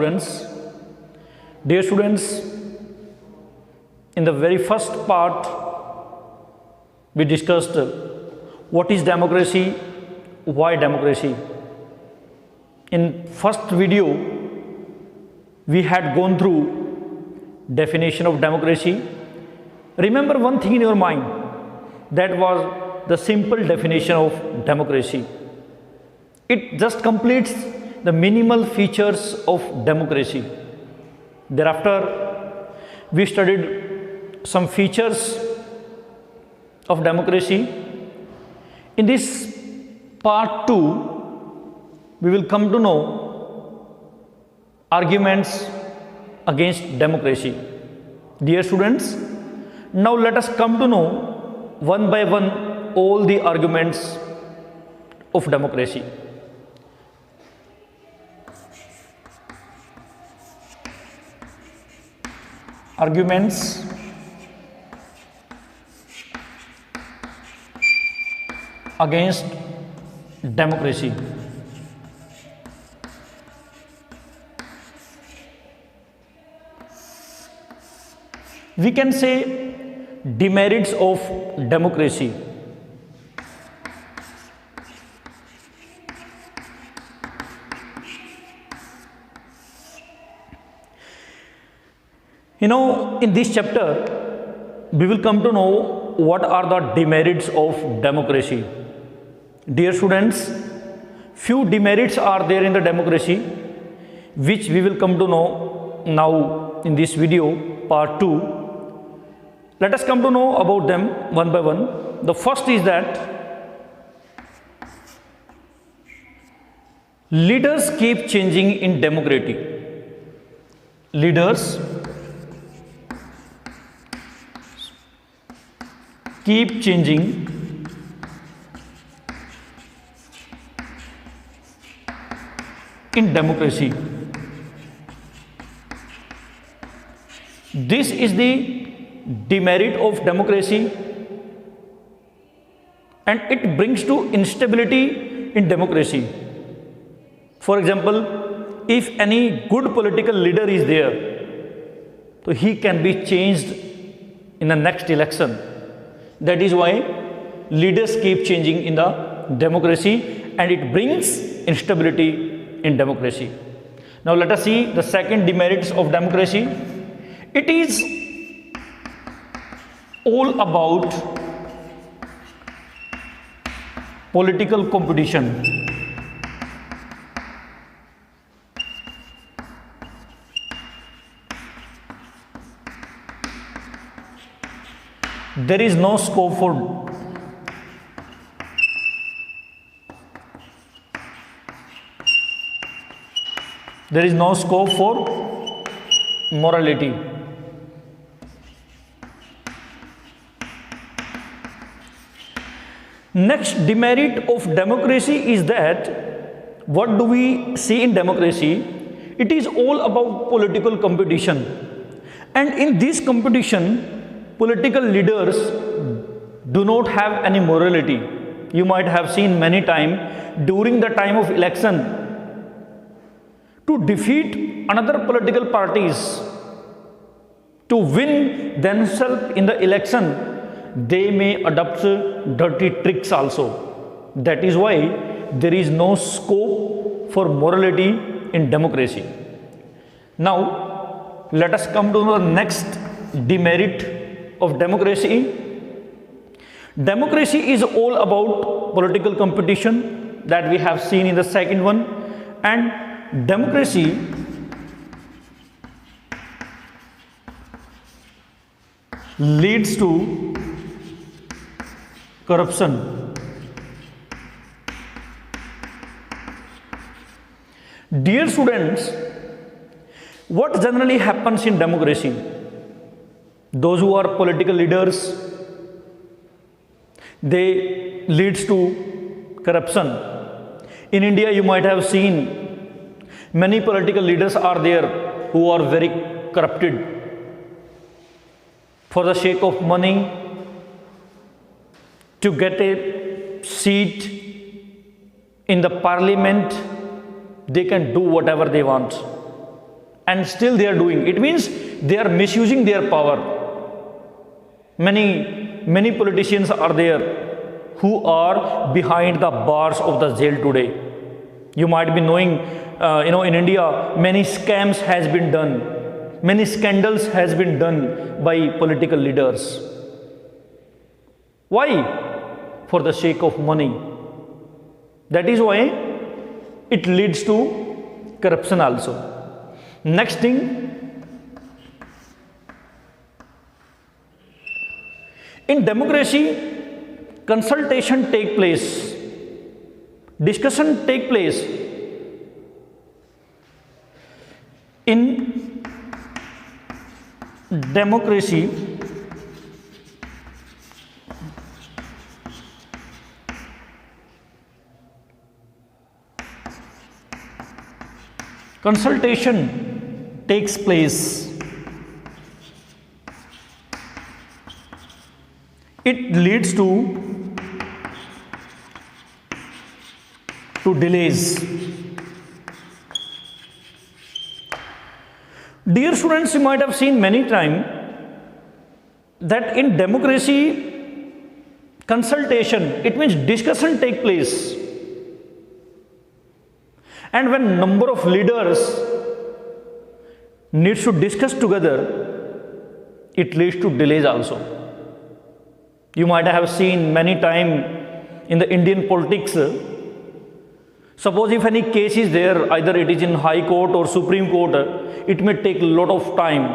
students. Dear students, in the very first part, we discussed what is democracy, why democracy. In first video, we had gone through definition of democracy. Remember one thing in your mind, that was the simple definition of democracy. It just completes the minimal features of democracy. Thereafter, we studied some features of democracy. In this part 2, we will come to know arguments against democracy. Dear students, now let us come to know one by one all the arguments of democracy. Arguments against democracy. We can say demerits of democracy. In this chapter, we will come to know what are the demerits of democracy. Dear students, few demerits are there in the democracy, which we will come to know now in this video, part 2. Let us come to know about them one by one. The first is that leaders keep changing in democracy. Leaders keep changing in democracy. This is the demerit of democracy, and it brings to instability in democracy. For example, if any good political leader is there, so he can be changed in the next election. That is why leaders keep changing in the democracy, and it brings instability in democracy. Now let us see the second demerits of democracy. It is all about political competition. There is no scope for morality. Next demerit of democracy is that what do we see in democracy? It is all about political competition, and in this competition, political leaders do not have any morality. You might have seen many times during the time of election, to defeat another political parties, to win themselves in the election, they may adopt dirty tricks also. That is why there is no scope for morality in democracy. Now, let us come to the next demerit of democracy. Democracy is all about political competition, that we have seen in the second one, and democracy leads to corruption. Dear students, what generally happens in democracy? Those who are political leaders, they leads to corruption. In India, you might have seen many political leaders are there who are very corrupted. For the sake of money, to get a seat in the parliament, they can do whatever they want. and still they are doing. It means they are misusing their power. Many politicians are there who are behind the bars of the jail today. You might be knowing, in India, many scams has been done, many scandals has been done by political leaders. Why? For the sake of money. That is why it leads to corruption also. Next thing, in democracy, consultation take place, discussion take place. In democracy, consultation takes place. It leads to delays. Dear students, you might have seen many times that in democracy, consultation, it means discussion take place. And when number of leaders needs to discuss together, it leads to delays also. You might have seen many times in the Indian politics, suppose if any case is there, either it is in High Court or Supreme Court, it may take a lot of time.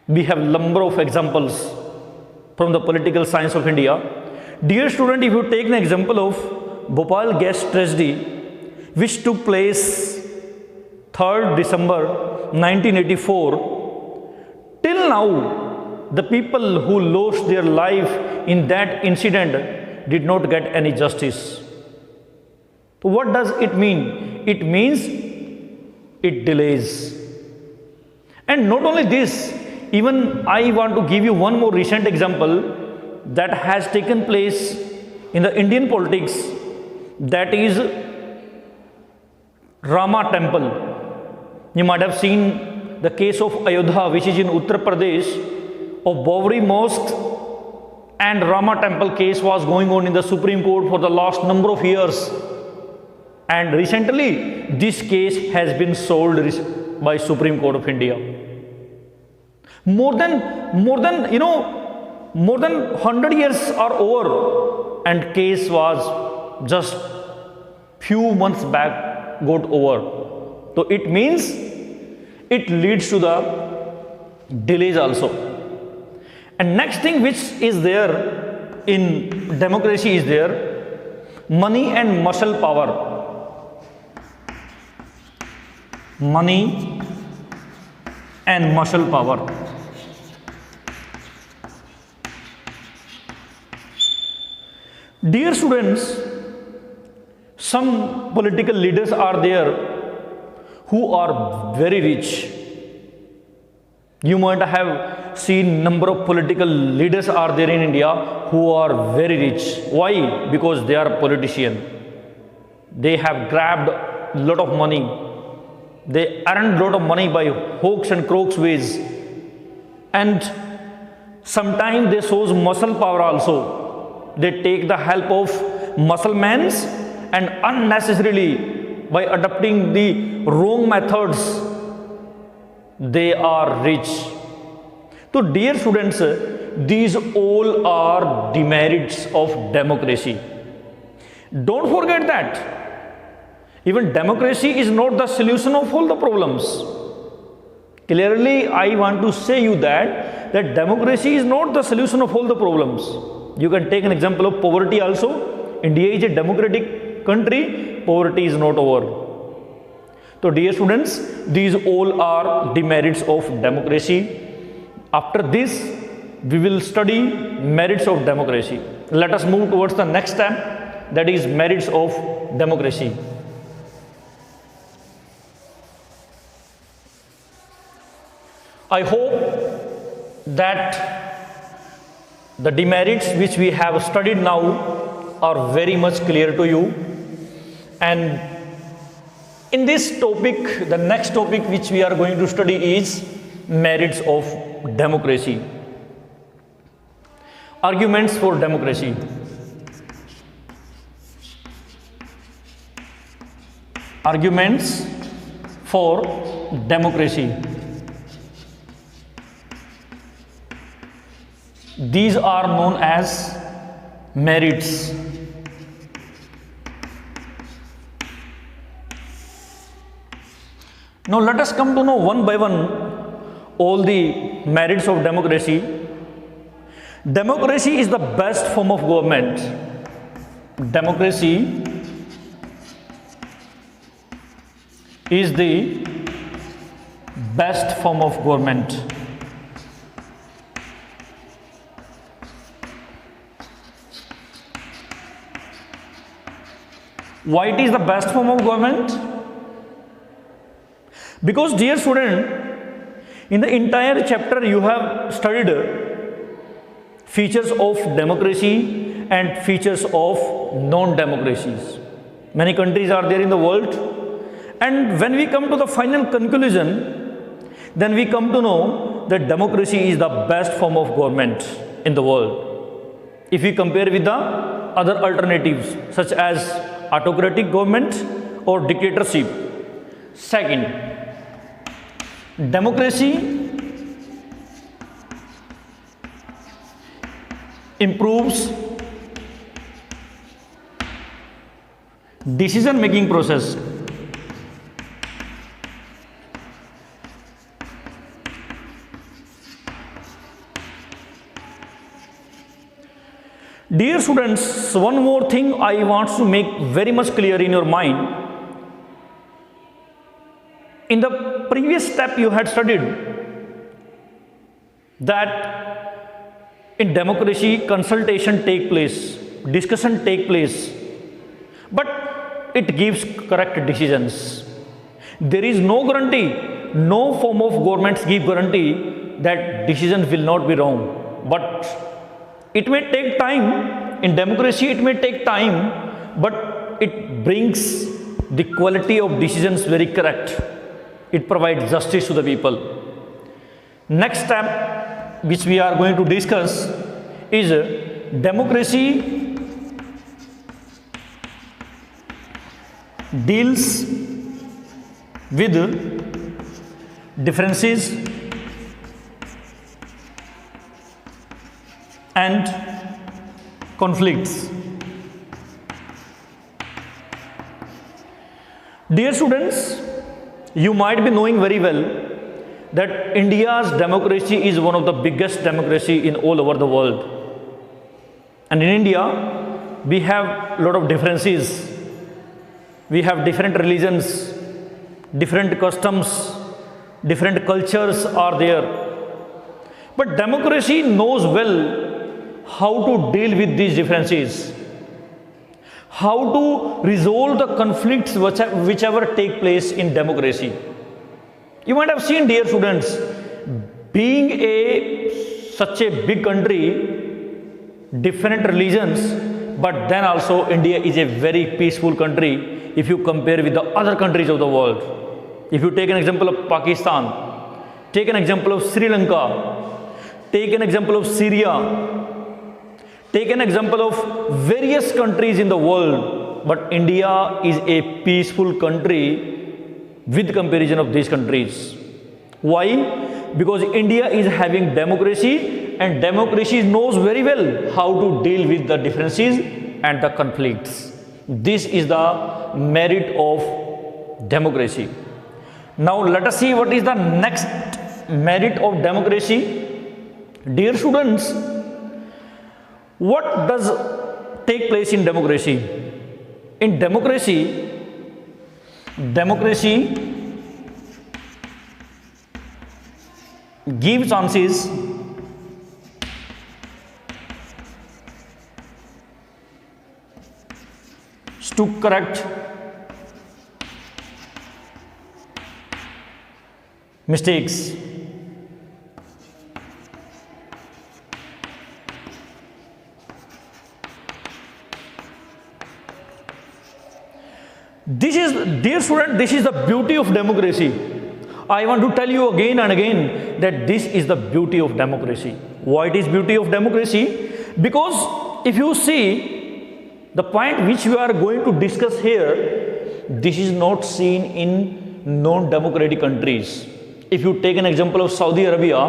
We have number of examples from the political science of India. Dear student, if you take an example of Bhopal gas tragedy, which took place 3rd December 1984, till now, the people who lost their life in that incident did not get any justice. So what does it mean? It means it delays. And not only this, even I want to give you one more recent example that has taken place in the Indian politics, that is Rama Temple. You might have seen the case of Ayodhya, which is in Uttar Pradesh, of Bawri Mosque and Rama Temple case was going on in the Supreme Court for the last number of years. And recently, this case has been solved by Supreme Court of India. More than 100 years are over, and case was just few months back got over. So it means it leads to the delays also. And next thing which is there in democracy is there money and muscle power. Money and muscle power. Dear students, some political leaders are there who are very rich. You might have seen number of political leaders are there in India who are very rich. Why? Because they are politicians. They have grabbed a lot of money. They earned a lot of money by hooks and crooks ways. And sometimes they shows muscle power also. They take the help of muscle men and unnecessarily by adopting the wrong methods, they are rich. So dear students, these all are demerits of democracy. Don't forget that. Even democracy is not the solution of all the problems. Clearly, I want to say you that democracy is not the solution of all the problems. You can take an example of poverty also. India is a democratic country, poverty is not over. So dear students, these all are demerits of democracy. After this, we will study merits of democracy. Let us move towards the next step, that is merits of democracy. I hope that the demerits which we have studied now are very much clear to you, and In this topic, the next topic which we are going to study is merits of democracy. Arguments for democracy. Arguments for democracy. These are known as merits. Now let us come to know one by one all the merits of democracy. Democracy is the best form of government. Democracy is the best form of government. Why it is the best form of government? Because, dear student, in the entire chapter you have studied features of democracy and features of non-democracies. Many countries are there in the world, and when we come to the final conclusion, then we come to know that democracy is the best form of government in the world. If we compare with the other alternatives such as autocratic government or dictatorship. Second, democracy improves decision making process. Dear students, one more thing I want to make very much clear in your mind. In the previous step you had studied that in democracy consultation take place, discussion take place, but it gives correct decisions. There is no guarantee, no form of governments give guarantee that decisions will not be wrong, but it may take time. In democracy it may take time, but it brings the quality of decisions very correct. It provides justice to the people. Next step which we are going to discuss is democracy deals with differences and conflicts. Dear students, you might be knowing very well that India's democracy is one of the biggest democracy in all over the world. And in India, we have a lot of differences. We have different religions, different customs, different cultures are there. But democracy knows well how to deal with these differences, how to resolve the conflicts whichever take place in democracy. You might have seen, dear students, being such a big country, different religions, but then also India is a very peaceful country if you compare with the other countries of the world. If you take an example of Pakistan, take an example of Sri Lanka, take an example of Syria, take an example of various countries in the world, but India is a peaceful country with comparison of these countries. Why? Because India is having democracy, and democracy knows very well how to deal with the differences and the conflicts. This is the merit of democracy. Now let us see what is the next merit of democracy. Dear students, what does take place in democracy? In democracy gives chances to correct mistakes. This is, dear student, this is the beauty of democracy. I want to tell you again and again that this is the beauty of democracy. Why it is beauty of democracy? Because if you see the point which we are going to discuss here, this is not seen in non-democratic countries. If you take an example of Saudi Arabia,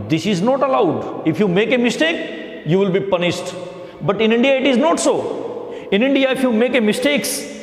this is not allowed. If you make a mistake, you will be punished. But in India, it is not so. In India, if you make a mistakes,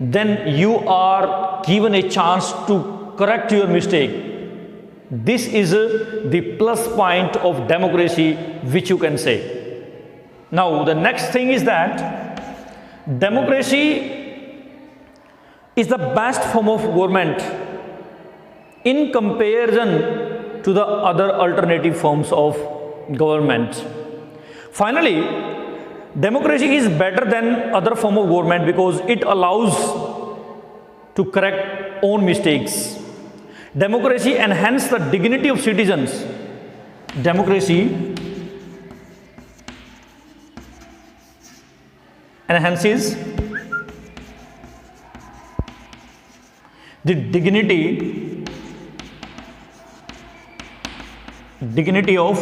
then you are given a chance to correct your mistake. This is the plus point of democracy which you can say. Now the next thing is that democracy is the best form of government in comparison to the other alternative forms of government. Finally, democracy is better than other form of government because it allows to correct own mistakes. Democracy enhances the dignity of citizens. Democracy enhances the dignity of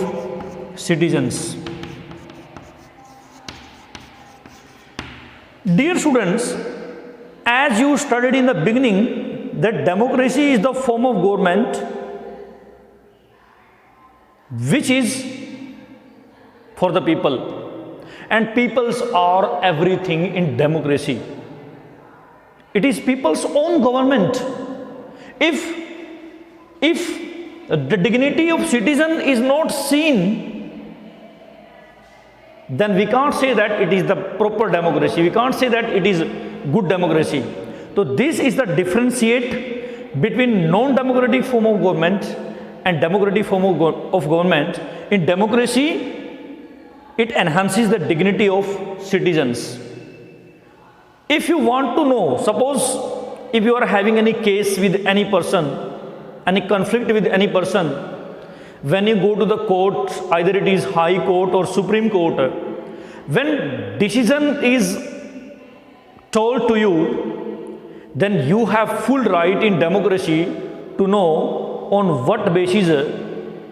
citizens. Dear students, as you studied in the beginning that democracy is the form of government which is for the people, and peoples are everything in democracy. It is people's own government. If the dignity of citizen is not seen, then we can't say that it is the proper democracy. We can't say that it is good democracy. So this is the differentiate between non-democratic form of government and democratic form of government. In democracy, it enhances the dignity of citizens. If you want to know, suppose if you are having any case with any person, any conflict with any person, when you go to the court, either it is High Court or Supreme Court, when decision is told to you, then you have full right in democracy to know on what basis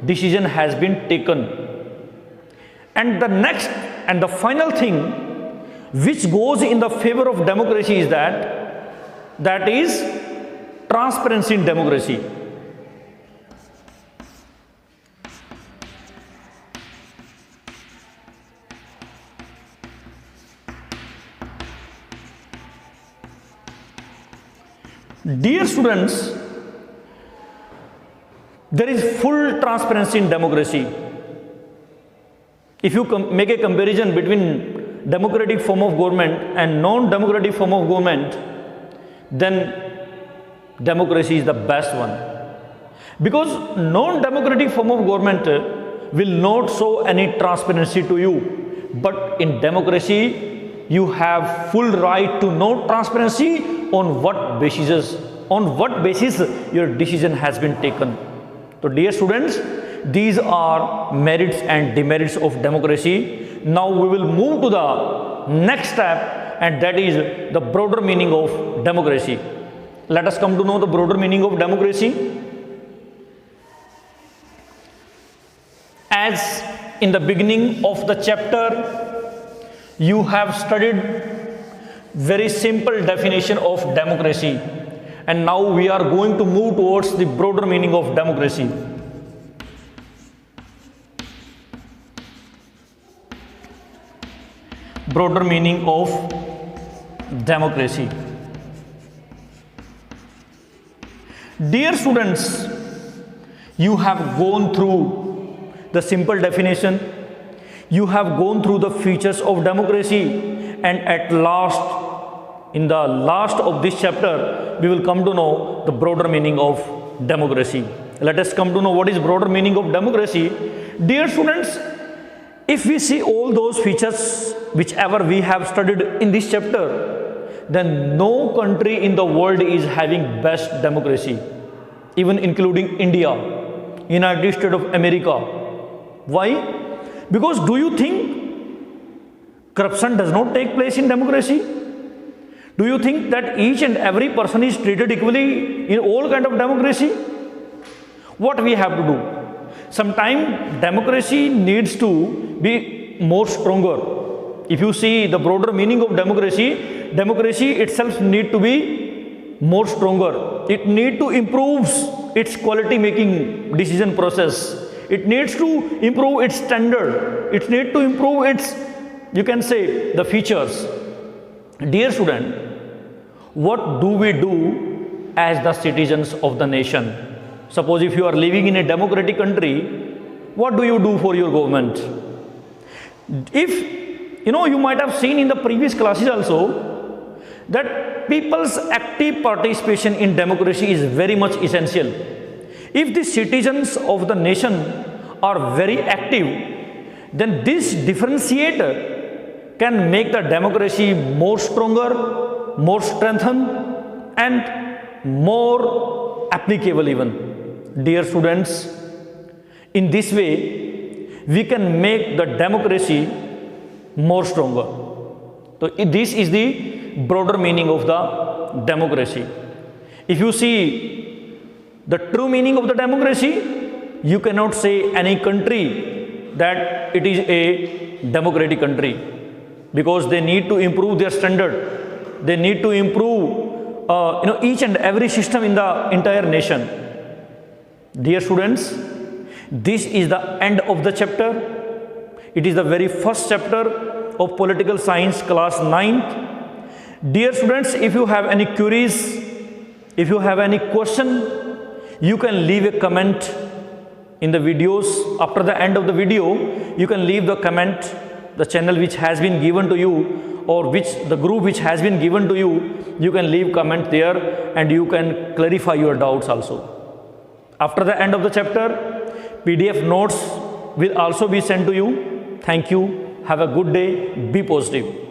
decision has been taken. And the next and the final thing which goes in the favor of democracy is that is transparency in democracy. Dear students, there is full transparency in democracy. If you make a comparison between democratic form of government and non-democratic form of government, then democracy is the best one. Because non-democratic form of government will not show any transparency to you. But in democracy, you have full right to know transparency on what basis your decision has been taken. So dear students, these are merits and demerits of democracy. Now we will move to the next step, and that is the broader meaning of democracy. Let us come to know the broader meaning of democracy. As in the beginning of the chapter, you have studied very simple definition of democracy, and now we are going to move towards the broader meaning of democracy. Broader meaning of democracy. Dear students, you have gone through the simple definition, you have gone through the features of democracy, and at last, in the last of this chapter, we will come to know the broader meaning of democracy. Let us come to know what is broader meaning of democracy. Dear students, if we see all those features whichever we have studied in this chapter, then no country in the world is having best democracy, even including India, United States of America. Why? Because do you think corruption does not take place in democracy? Do you think that each and every person is treated equally in all kind of democracy? What we have to do? Sometimes democracy needs to be more stronger. If you see the broader meaning of democracy, democracy itself need to be more stronger. It need to improve its quality making decision process. It needs to improve its standard. It needs to improve its, you can say, the features. Dear student, what do we do as the citizens of the nation? Suppose if you are living in a democratic country, what do you do for your government? If you might have seen in the previous classes also that people's active participation in democracy is very much essential. If the citizens of the nation are very active, then this differentiator can make the democracy more stronger, more strengthened, and more applicable even. Dear students, in this way, we can make the democracy more stronger. So this is the broader meaning of the democracy. If you see the true meaning of the democracy, you cannot say any country that it is a democratic country, because they need to improve their standard. They need to improve each and every system in the entire nation. Dear students, this is the end of the chapter. It is the very first chapter of political science class 9th. Dear students, if you have any queries, if you have any question, you can leave a comment in the videos. After the end of the video, you can leave the comment, the channel which has been given to you, or the group which has been given to you. You can leave comment there and you can clarify your doubts also. After the end of the chapter, PDF notes will also be sent to you. Thank you. Have a good day. Be positive.